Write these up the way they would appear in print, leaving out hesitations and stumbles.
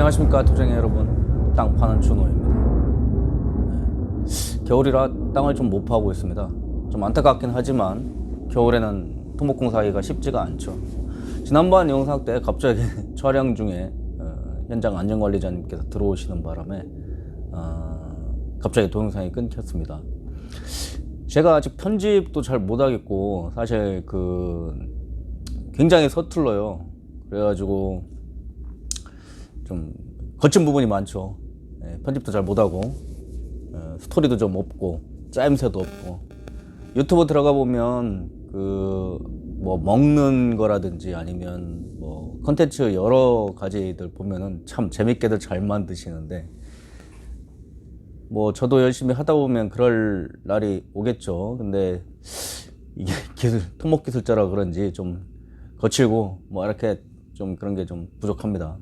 안녕하십니까 토쟁이 여러분, 땅 파는 준호입니다. 겨울이라 땅을 좀 못 파고 있습니다. 좀 안타깝긴 하지만 겨울에는 토목공사 하기가 쉽지가 않죠. 지난번 영상 때 갑자기 촬영 중에 현장 안전관리자님께서 들어오시는 바람에 갑자기 동영상이 끊겼습니다. 제가 아직 편집도 잘 못하겠고 사실 굉장히 서툴러요. 그래가지고 좀 거친 부분이 많죠. 편집도 잘 못하고 스토리도 좀 없고 짜임새도 없고. 유튜브 들어가 보면 뭐 먹는 거라든지 아니면 뭐 컨텐츠 여러 가지들 보면은 참 재밌게들 잘 만드시는데, 뭐 저도 열심히 하다 보면 그럴 날이 오겠죠. 근데 이게 토목기술자라 그런지 좀 거칠고 뭐 이렇게 좀 그런 게 좀 부족합니다.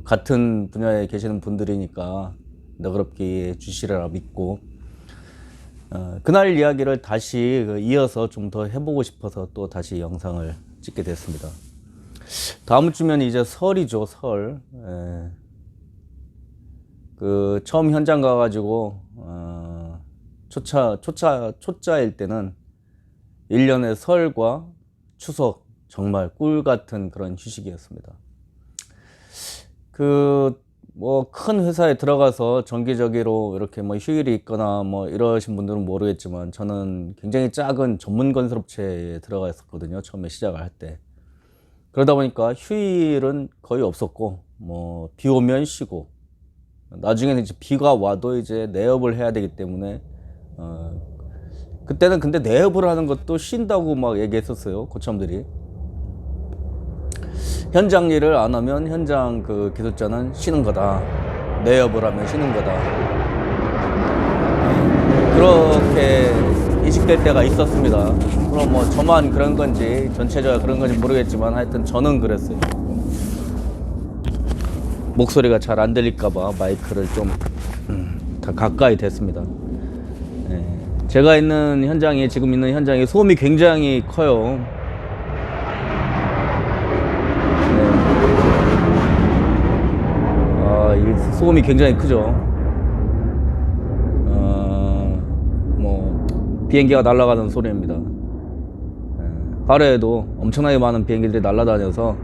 같은 분야에 계시는 분들이니까 너그럽게 주시리라 믿고, 그날 이야기를 다시 이어서 좀 더 해보고 싶어서 또 다시 영상을 찍게 됐습니다. 다음 주면 이제 설이죠, 설. 처음 현장 가가지고 초짜일 때는 1년의 설과 추석 정말 꿀 같은 그런 휴식이었습니다. 뭐 큰 회사에 들어가서 정기적으로 이렇게 뭐 휴일이 있거나 뭐 이러신 분들은 모르겠지만, 저는 굉장히 작은 전문 건설업체에 들어가 있었거든요, 처음에 시작을 할 때. 그러다 보니까 휴일은 거의 없었고, 뭐 비 오면 쉬고, 나중에는 이제 비가 와도 이제 내업을 해야 되기 때문에 그때는 근데 내업을 하는 것도 쉰다고 막 얘기했었어요, 고참들이. 현장 일을 안 하면 현장 기술자는 쉬는 거다, 내업을 하면 쉬는 거다, 그렇게 인식될 때가 있었습니다. 그럼 뭐 저만 그런 건지 전체적으로 그런 건지 모르겠지만 하여튼 저는 그랬어요. 목소리가 잘 안 들릴까봐 마이크를 좀 다 가까이 댔습니다. 제가 지금 있는 현장이 소음이 굉장히 커요. 이 소음이 굉장히 크죠. 뭐 비행기가 날아가는 소리입니다. 하루에도 엄청나게 많은 비행기들이 날아다녀서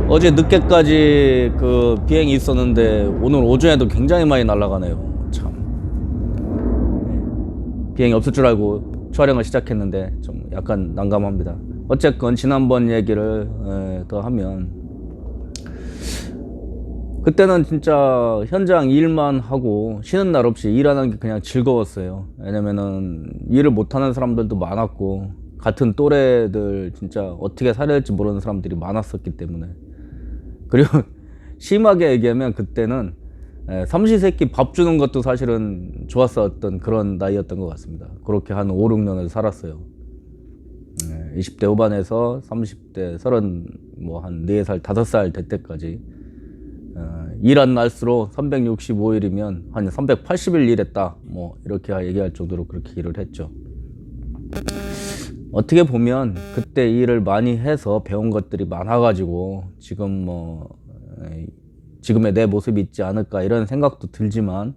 어제 늦게까지 비행이 있었는데 오늘 오전에도 굉장히 많이 날아가네요. 참, 비행이 없을 줄 알고 촬영을 시작했는데 좀 약간 난감합니다. 어쨌건 지난번 얘기를 더 하면, 그때는 진짜 현장 일만 하고 쉬는 날 없이 일하는 게 그냥 즐거웠어요. 왜냐면은 일을 못하는 사람들도 많았고, 같은 또래들 진짜 어떻게 살아야 될지 모르는 사람들이 많았었기 때문에. 그리고 심하게 얘기하면 그때는 삼시세끼 밥 주는 것도 사실은 좋았었던 그런 나이였던 것 같습니다. 그렇게 한 5, 6년을 살았어요. 20대 후반에서 30대 30, 뭐 한 4살, 5살 될 때까지 일한 날수로 365일이면 한 380일 일했다, 뭐 이렇게 얘기할 정도로 그렇게 일을 했죠. 어떻게 보면 그때 일을 많이 해서 배운 것들이 많아가지고 지금 지금의 내 모습이 있지 않을까 이런 생각도 들지만,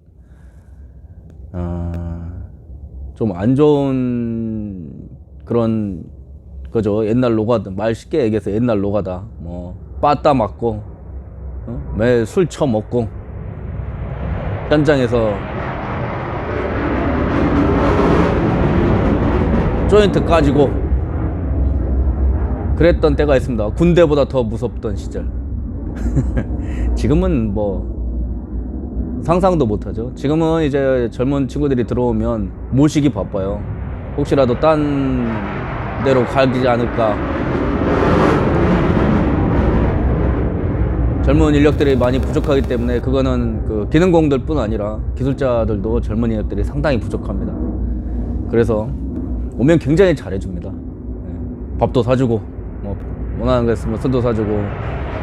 좀 안 좋은 그런 거죠. 옛날 노가다, 말 쉽게 얘기해서 옛날 노가다, 뭐 빠따 맞고 매일 술 처먹고 현장에서 조인트 까지고 그랬던 때가 있습니다. 군대보다 더 무섭던 시절. 지금은 뭐 상상도 못하죠. 지금은 이제 젊은 친구들이 들어오면 모시기 바빠요. 혹시라도 딴 데로 가지 않을까. 젊은 인력들이 많이 부족하기 때문에, 그거는 기능공들 뿐 아니라 기술자들도 젊은 인력들이 상당히 부족합니다. 그래서 오면 굉장히 잘해줍니다. 밥도 사주고, 뭐 원하는 거 있으면 술도 사주고,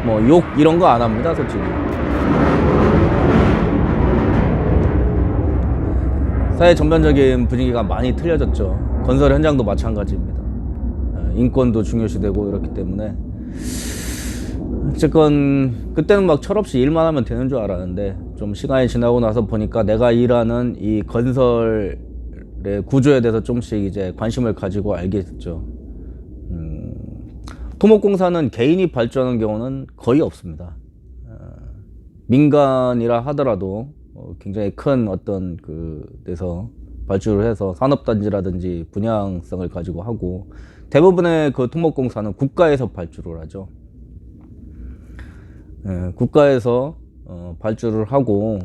뭐 욕 이런 거 안 합니다, 솔직히. 사회 전반적인 분위기가 많이 틀려졌죠. 건설 현장도 마찬가지입니다. 인권도 중요시되고 이렇기 때문에 어쨌건 그때는 막 철없이 일만 하면 되는 줄 알았는데 좀 시간이 지나고 나서 보니까 내가 일하는 이 건설의 구조에 대해서 좀씩 이제 관심을 가지고 알게 됐죠. 토목공사는 개인이 발주하는 경우는 거의 없습니다. 민간이라 하더라도 굉장히 큰 어떤 그 데서 발주를 해서 산업단지라든지 분양성을 가지고 하고, 대부분의 그 토목공사는 국가에서 발주를 하죠. 국가에서 발주를 하고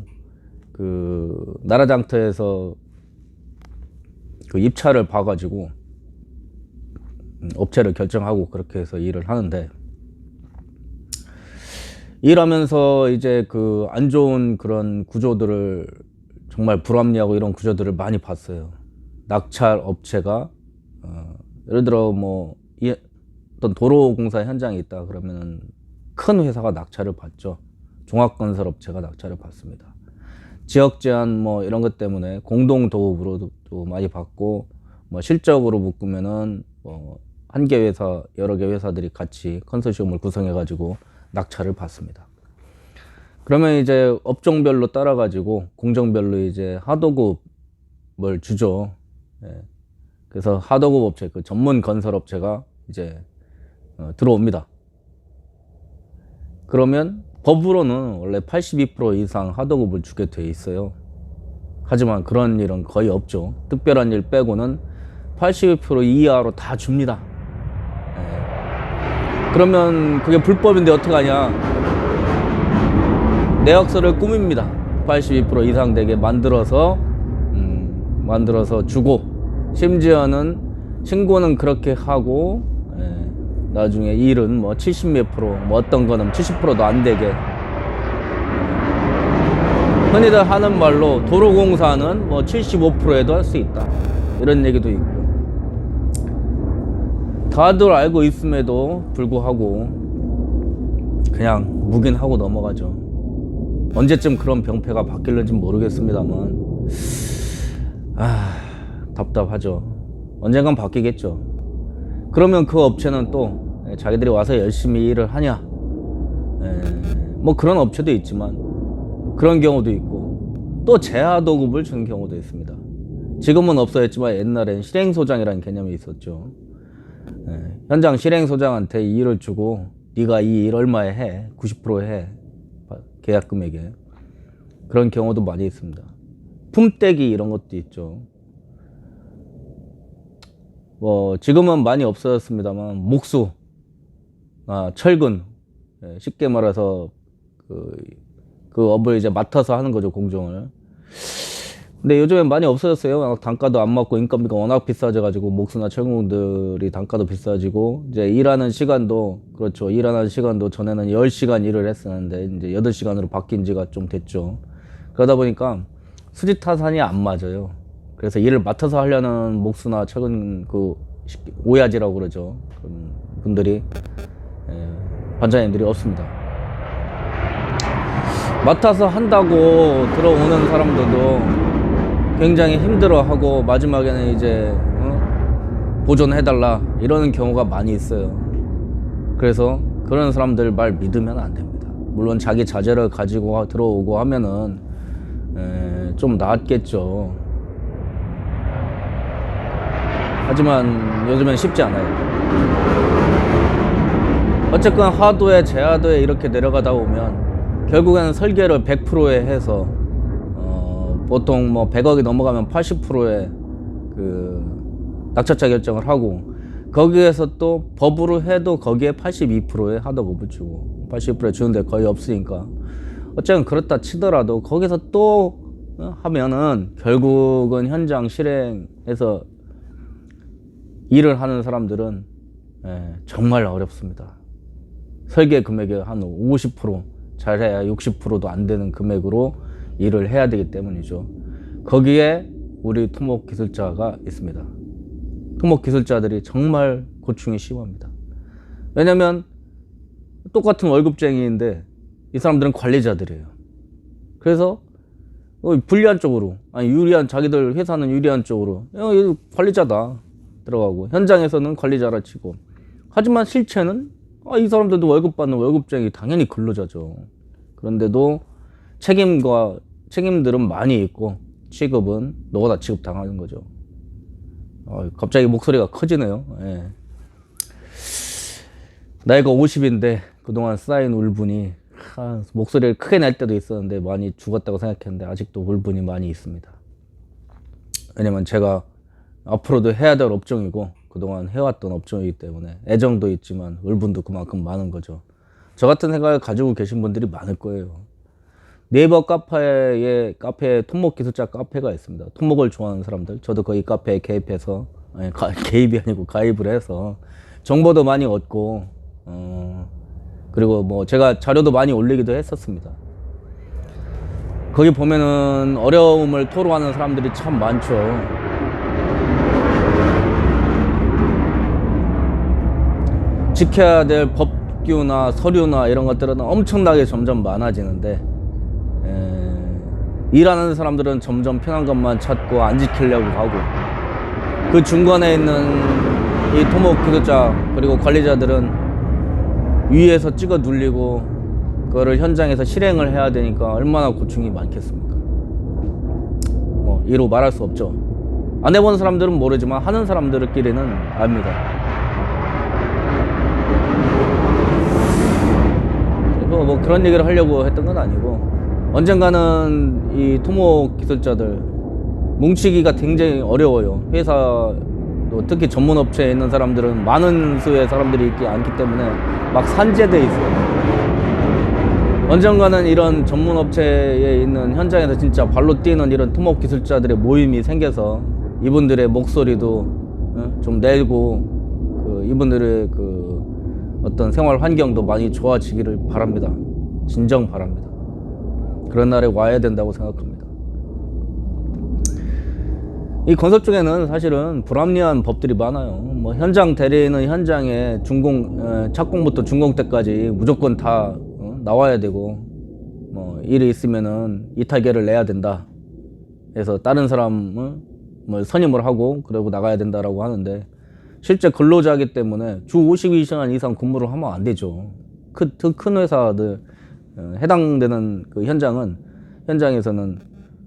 그 나라장터에서 그 입찰을 봐가지고 업체를 결정하고 그렇게 해서 일을 하는데, 일하면서 이제 그 안 좋은 그런 구조들을, 정말 불합리하고 이런 구조들을 많이 봤어요. 낙찰 업체가 예를 들어 뭐 어떤 도로공사 현장이 있다 그러면은 큰 회사가 낙찰을 받죠. 종합건설업체가 낙찰을 받습니다. 지역 제한 뭐 이런 것 때문에 공동 도급으로도 많이 받고, 뭐 실적으로 묶으면은 뭐 한 개 회사, 여러 개 회사들이 같이 컨소시엄을 구성해 가지고 낙찰을 받습니다. 그러면 이제 업종별로 따라 가지고 공정별로 이제 하도급을 주죠. 그래서 하도급 업체, 그 전문 건설 업체가 이제 들어옵니다. 그러면 법으로는 원래 82% 이상 하도급을 주게 돼 있어요. 하지만 그런 일은 거의 없죠. 특별한 일 빼고는 82% 이하로 다 줍니다. 그러면 그게 불법인데 어떡하냐? 내역서를 꾸밉니다. 82% 이상 되게 만들어서 주고, 심지어는 신고는 그렇게 하고, 나중에 일은 뭐 70 몇 프로, 뭐 어떤 거는 70%도 안 되게. 흔히들 하는 말로 도로공사는 뭐 75%에도 할 수 있다, 이런 얘기도 있고. 다들 알고 있음에도 불구하고 그냥 묵인하고 넘어가죠. 언제쯤 그런 병폐가 바뀔는지 모르겠습니다만, 답답하죠. 언젠간 바뀌겠죠. 그러면 그 업체는 또 자기들이 와서 열심히 일을 하냐? 뭐 그런 업체도 있지만 그런 경우도 있고, 또 재하도급을 주는 경우도 있습니다. 지금은 없어졌지만 옛날엔 실행소장이라는 개념이 있었죠. 현장 실행소장한테 이 일을 주고 네가 이 일 얼마에 해? 90% 해. 계약 금액에. 그런 경우도 많이 있습니다. 품떼기 이런 것도 있죠. 뭐 지금은 많이 없어졌습니다만, 목수, 철근, 쉽게 말해서 그 업을 이제 맡아서 하는 거죠, 공정을. 근데 요즘엔 많이 없어졌어요. 단가도 안 맞고 인건비가 워낙 비싸져 가지고 목수나 철근들이 단가도 비싸지고, 이제 일하는 시간도, 그렇죠, 일하는 시간도 전에는 10시간 일을 했었는데 이제 8시간으로 바뀐 지가 좀 됐죠. 그러다 보니까 수지타산이 안 맞아요. 그래서 일을 맡아서 하려는 목수나 철근, 그 오야지라고 그러죠, 그런 분들이, 반장님들이 없습니다. 맡아서 한다고 들어오는 사람들도 굉장히 힘들어하고 마지막에는 이제 보존해달라 이러는 경우가 많이 있어요. 그래서 그런 사람들 말 믿으면 안 됩니다. 물론 자기 자재를 가지고 들어오고 하면은 좀 나았겠죠. 하지만 요즘엔 쉽지 않아요. 어쨌건 하도에 재하도에 이렇게 내려가다 보면 결국에는 설계를 100%에 해서 보통 뭐 100억이 넘어가면 80%의 그 낙찰자 결정을 하고, 거기에서 또 법으로 해도 거기에 82%의 하도급을 주고, 80% 주는데 거의 없으니까 어쨌든 그렇다 치더라도 거기서 또 하면은 결국은 현장 실행에서 일을 하는 사람들은 정말 어렵습니다. 설계 금액의 한 50%, 잘해야 60%도 안 되는 금액으로 일을 해야 되기 때문이죠. 거기에 우리 토목기술자가 있습니다. 토목기술자들이 정말 고충이 심합니다. 왜냐면 똑같은 월급쟁이인데 이 사람들은 관리자들이에요. 그래서 불리한 쪽으로, 아니 유리한, 자기들 회사는 유리한 쪽으로, 관리자다, 들어가고 현장에서는 관리자라 치고, 하지만 실체는 이 사람들도 월급 받는 월급쟁이, 당연히 근로자죠. 그런데도 책임들은 많이 있고 취급은 노가다 취급 당하는 거죠. 갑자기 목소리가 커지네요. 예. 나이가 50인데 그동안 쌓인 울분이, 목소리를 크게 낼 때도 있었는데 많이 죽었다고 생각했는데 아직도 울분이 많이 있습니다. 왜냐면 제가 앞으로도 해야 될 업종이고 그동안 해왔던 업종이기 때문에 애정도 있지만 울분도 그만큼 많은 거죠. 저 같은 생각을 가지고 계신 분들이 많을 거예요. 네이버 카페에 토목 기술자 카페가 있습니다. 토목을 좋아하는 사람들, 저도 거기 카페에 개입해서, 개입이 아니고 가입을 해서 정보도 많이 얻고, 그리고 뭐 제가 자료도 많이 올리기도 했었습니다. 거기 보면은 어려움을 토로하는 사람들이 참 많죠. 지켜야 될 법규나 서류나 이런 것들은 엄청나게 점점 많아지는데, 일하는 사람들은 점점 편한 것만 찾고 안 지키려고 하고, 그 중간에 있는 이 토목 기술자 그리고 관리자들은 위에서 찍어 눌리고 그거를 현장에서 실행을 해야 되니까 얼마나 고충이 많겠습니까? 뭐 이루 말할 수 없죠. 안 해본 사람들은 모르지만 하는 사람들끼리는 압니다. 그래서 뭐 그런 얘기를 하려고 했던 건 아니고, 언젠가는 이 토목 기술자들 뭉치기가 굉장히 어려워요. 회사도 특히 전문 업체에 있는 사람들은 많은 수의 사람들이 있지 않기 때문에 막 산재돼 있어요. 언젠가는 이런 전문 업체에 있는 현장에서 진짜 발로 뛰는 이런 토목 기술자들의 모임이 생겨서 이분들의 목소리도 좀 내고, 이분들의 어떤 생활 환경도 많이 좋아지기를 바랍니다. 진정 바랍니다. 그런 날에 와야 된다고 생각합니다. 이 건설 쪽에는 사실은 불합리한 법들이 많아요. 뭐 현장 대리는 현장에 착공부터 준공 때까지 무조건 다 나와야 되고, 뭐 일이 있으면은 이탈계를 내야 된다 해서 다른 사람을 뭐 선임을 하고 그러고 나가야 된다라고 하는데, 실제 근로자이기 때문에 주 52시간 이상 근무를 하면 안 되죠. 큰 회사들 해당되는 그 현장에서는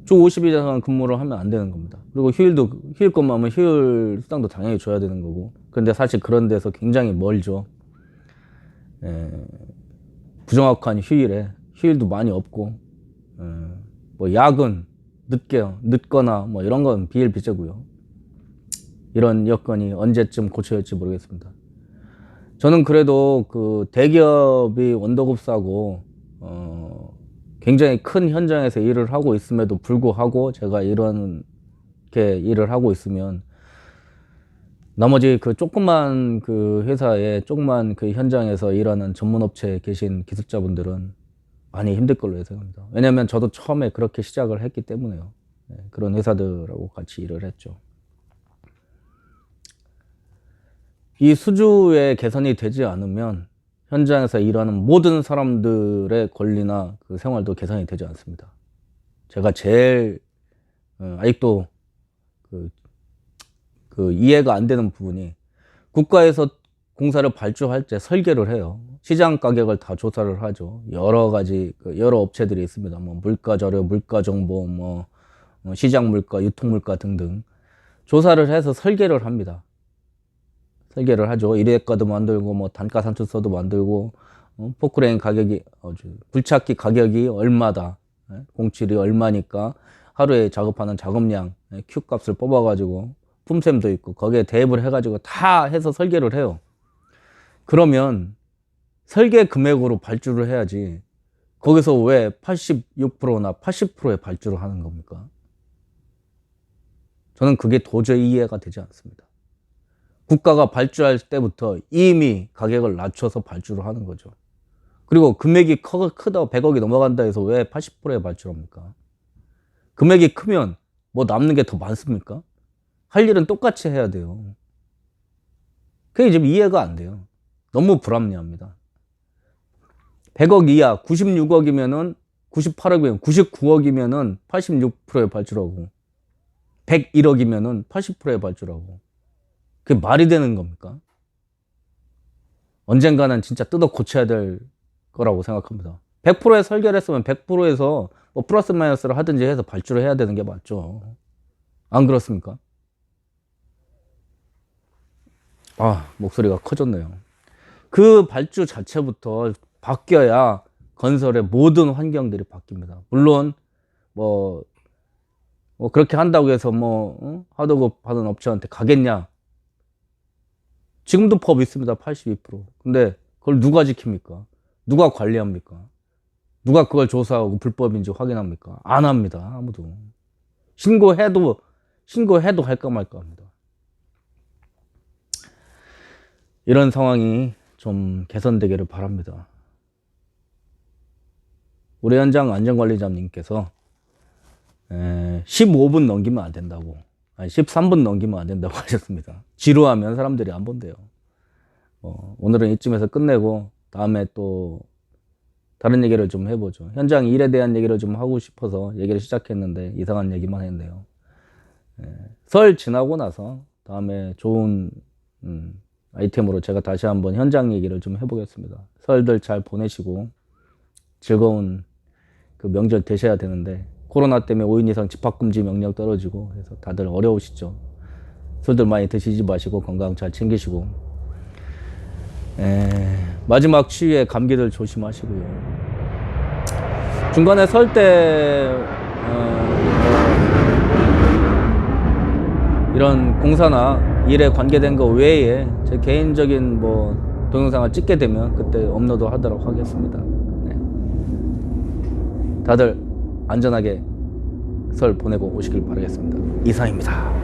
주 52시간 근무를 하면 안 되는 겁니다. 그리고 휴일권만 하면 휴일 수당도 당연히 줘야 되는 거고. 그런데 사실 그런 데서 굉장히 멀죠. 부정확한 휴일도 많이 없고, 뭐 야근 늦거나 뭐 이런 건 비일비재고요. 이런 여건이 언제쯤 고쳐질지 모르겠습니다. 저는 그래도 그 대기업이 원도급 싸고 굉장히 큰 현장에서 일을 하고 있음에도 불구하고 제가 이렇게 일을 하고 있으면 나머지 그 조그만 그 회사에 조그만 그 현장에서 일하는 전문업체에 계신 기술자분들은 많이 힘들 걸로 예상합니다. 왜냐하면 저도 처음에 그렇게 시작을 했기 때문에요. 그런 회사들하고 같이 일을 했죠. 이 수주의 개선이 되지 않으면 현장에서 일하는 모든 사람들의 권리나 그 생활도 개선이 되지 않습니다. 제가 제일 아직도 그 이해가 안 되는 부분이, 국가에서 공사를 발주할 때 설계를 해요. 시장 가격을 다 조사를 하죠. 여러 가지 여러 업체들이 있습니다. 뭐 물가 자료, 물가 정보, 뭐 시장 물가, 유통 물가 등등 조사를 해서 설계를 합니다. 설계를 하죠. 일회가도 만들고 뭐 단가 산출서도 만들고, 포크레인 가격이 굴착기 가격이 얼마다, 공칠이 얼마니까 하루에 작업하는 작업량 Q 값을 뽑아가지고 품셈도 있고 거기에 대입을 해가지고 다 해서 설계를 해요. 그러면 설계 금액으로 발주를 해야지 거기서 왜 86%나 80%의 발주를 하는 겁니까? 저는 그게 도저히 이해가 되지 않습니다. 국가가 발주할 때부터 이미 가격을 낮춰서 발주를 하는 거죠. 그리고 금액이 크다 100억이 넘어간다 해서 왜 80%에 발주를 합니까? 금액이 크면 뭐 남는 게 더 많습니까? 할 일은 똑같이 해야 돼요. 그게 지금 이해가 안 돼요. 너무 불합리합니다. 100억 이하 96억이면은 98억이면 99억이면은 86%에 발주하고, 101억이면은 80%에 발주하고. 그게 말이 되는 겁니까? 언젠가는 진짜 뜯어 고쳐야 될 거라고 생각합니다. 100%에 설계했으면 100%에서 뭐 플러스 마이너스를 하든지 해서 발주를 해야 되는 게 맞죠. 안 그렇습니까? 목소리가 커졌네요. 그 발주 자체부터 바뀌어야 건설의 모든 환경들이 바뀝니다. 물론 뭐 그렇게 한다고 해서 하도급 하는 업체한테 가겠냐? 지금도 법 있습니다. 82%. 근데 그걸 누가 지킵니까? 누가 관리합니까? 누가 그걸 조사하고 불법인지 확인합니까? 안 합니다. 아무도. 신고해도 할까 말까 합니다. 이런 상황이 좀 개선되기를 바랍니다. 우리 현장 안전관리자님께서 15분 넘기면 안 된다고, 13분 넘기면 안 된다고 하셨습니다. 지루하면 사람들이 안 본대요. 오늘은 이쯤에서 끝내고 다음에 또 다른 얘기를 좀 해보죠. 현장 일에 대한 얘기를 좀 하고 싶어서 얘기를 시작했는데 이상한 얘기만 했네요. 설 지나고 나서 다음에 좋은 아이템으로 제가 다시 한번 현장 얘기를 좀 해보겠습니다. 설들 잘 보내시고 즐거운 그 명절 되셔야 되는데, 코로나 때문에 5인 이상 집합금지 명령 떨어지고 해서 다들 어려우시죠. 술들 많이 드시지 마시고 건강 잘 챙기시고, 마지막 추위에 감기들 조심하시고요. 중간에 설 때 이런 공사나 일에 관계된 거 외에 제 개인적인 동영상을 찍게 되면 그때 업로드 하도록 하겠습니다. 다들 안전하게 설 보내고 오시길 바라겠습니다. 이상입니다.